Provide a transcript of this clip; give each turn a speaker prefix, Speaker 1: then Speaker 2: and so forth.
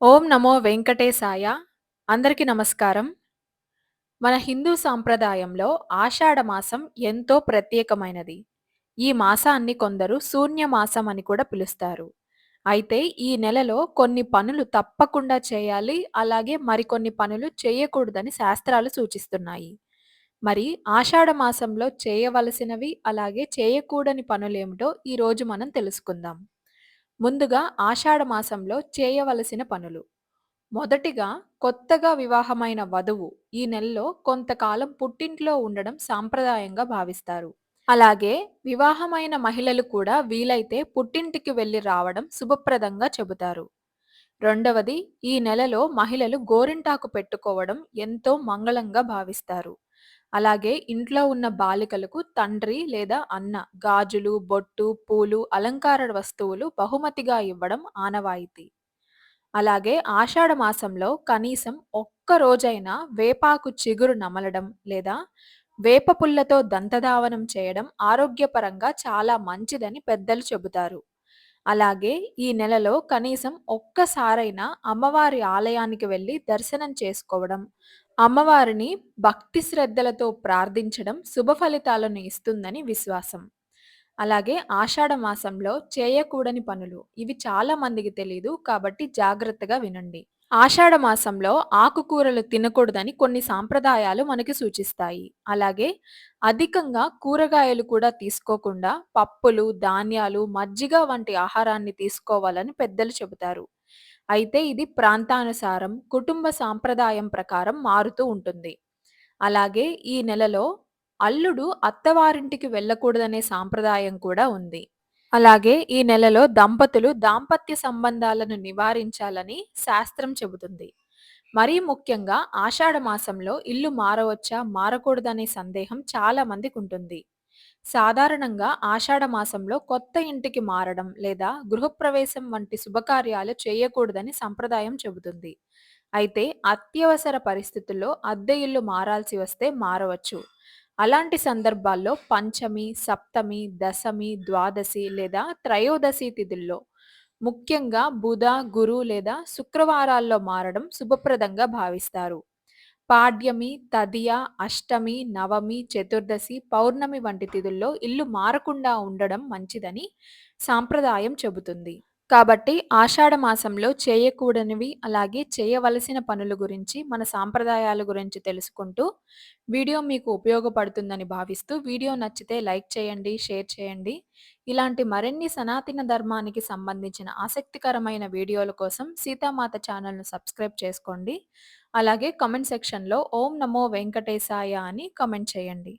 Speaker 1: ఓం నమో వెంకటేశాయ. అందరికీ నమస్కారం. మన హిందూ సాంప్రదాయంలో ఆషాఢ మాసం ఎంతో ప్రత్యేకమైనది. ఈ మాసాన్ని కొందరు శూన్య మాసం అని కూడా పిలుస్తారు. అయితే ఈ నెలలో కొన్ని పనులు తప్పకుండా చేయాలి. అలాగే మరికొన్ని పనులు చేయకూడదని శాస్త్రాలు సూచిస్తున్నాయి. మరి ఆషాఢ మాసంలో చేయవలసినవి, అలాగే చేయకూడని పనులేమిటో ఈరోజు మనం తెలుసుకుందాం. ముందుగా ఆషాఢ మాసంలో చేయవలసిన పనులు. మొదటిగా కొత్తగా వివాహమైన వధువు ఈ నెలలో కొంతకాలం పుట్టింట్లో ఉండడం సాంప్రదాయంగా భావిస్తారు. అలాగే వివాహమైన మహిళలు కూడా వీలైతే పుట్టింటికి వెళ్లి రావడం శుభప్రదంగా చెబుతారు. రెండవది, ఈ నెలలో మహిళలు గోరింటాకు పెట్టుకోవడం ఎంతో మంగళంగా భావిస్తారు. అలాగే ఇంట్లో ఉన్న బాలికలకు తండ్రి లేదా అన్న గాజులు, బొట్టు, పూలు, అలంకార వస్తువులు బహుమతిగా ఇవ్వడం ఆనవాయితీ. అలాగే ఆషాఢ మాసంలో కనీసం ఒక్క రోజైనా వేపాకు చిగురు నమలడం లేదా వేప పుల్లతో దంతధావనం చేయడం ఆరోగ్యపరంగా చాలా మంచిదని పెద్దలు చెబుతారు. అలాగే ఈ నెలలో కనీసం ఒక్కసారైనా అమ్మవారి ఆలయానికి వెళ్ళి దర్శనం చేసుకోవడం, అమ్మవారిని భక్తి శ్రద్ధలతో ప్రార్థించడం శుభ ఫలితాలను ఇస్తుందని విశ్వాసం. అలాగే ఆషాఢ మాసంలో చేయకూడని పనులు. ఇవి చాలా మందికి తెలీదు. కాబట్టి జాగ్రత్తగా వినండి. ఆషాఢ మాసంలో ఆకుకూరలు తినకూడదని కొన్ని సాంప్రదాయాలు మనకి సూచిస్తాయి. అలాగే అధికంగా కూరగాయలు కూడా తీసుకోకుండా పప్పులు, ధాన్యాలు, మజ్జిగ వంటి ఆహారాన్ని తీసుకోవాలని పెద్దలు చెబుతారు. అయితే ఇది ప్రాంతానుసారం, కుటుంబ సాంప్రదాయం ప్రకారం మారుతూ ఉంటుంది. అలాగే ఈ నెలలో అల్లుడు అత్తవారింటికి వెళ్ళకూడదనే సాంప్రదాయం కూడా ఉంది. అలాగే ఈ నెలలో దంపతులు దాంపత్య సంబంధాలను నివారించాలని శాస్త్రం చెబుతుంది. మరీ ముఖ్యంగా ఆషాఢ మాసంలో ఇల్లు మారవచ్చా, మారకూడదనే సందేహం చాలా మందికుంటుంది. సాధారణంగా ఆషాఢ మాసంలో కొత్త ఇంటికి మారడం లేదా గృహప్రవేశం వంటి శుభకార్యాలు చేయకూడదని సంప్రదాయం చెబుతుంది. అయితే అత్యవసర పరిస్థితుల్లో అద్దె ఇల్లు మారాల్సి వస్తే మారవచ్చు. అలాంటి సందర్భాల్లో పంచమి, సప్తమి, దశమి, ద్వాదశి లేదా త్రయోదశి తిథుల్లో ముఖ్యంగా బుధ, గురు లేదా శుక్రవారాల్లో మారడం శుభప్రదంగా భావిస్తారు. పాడ్యమి, తదియ, అష్టమి, నవమి, చతుర్దశి, పౌర్ణమి వంటి తిథుల్లో ఇల్లు మారకుండా ఉండడం మంచిదని సాంప్రదాయం చెబుతుంది. కాబట్టి ఆషాఢ మాసంలో చేయకూడనివి, అలాగే చేయవలసిన పనుల గురించి, మన సాంప్రదాయాల గురించి తెలుసుకుంటూ, వీడియో మీకు ఉపయోగపడుతుందని భావిస్తూ, వీడియో నచ్చితే లైక్ చేయండి, షేర్ చేయండి. ఇలాంటి మరిన్ని సనాతన ధర్మానికి సంబంధించిన ఆసక్తికరమైన వీడియోల కోసం సీతామాత ఛానల్‌ను సబ్స్క్రైబ్ చేసుకోండి. అలాగే కామెంట్ సెక్షన్‌లో ఓం నమో వెంకటేశాయ అని కామెంట్ చేయండి.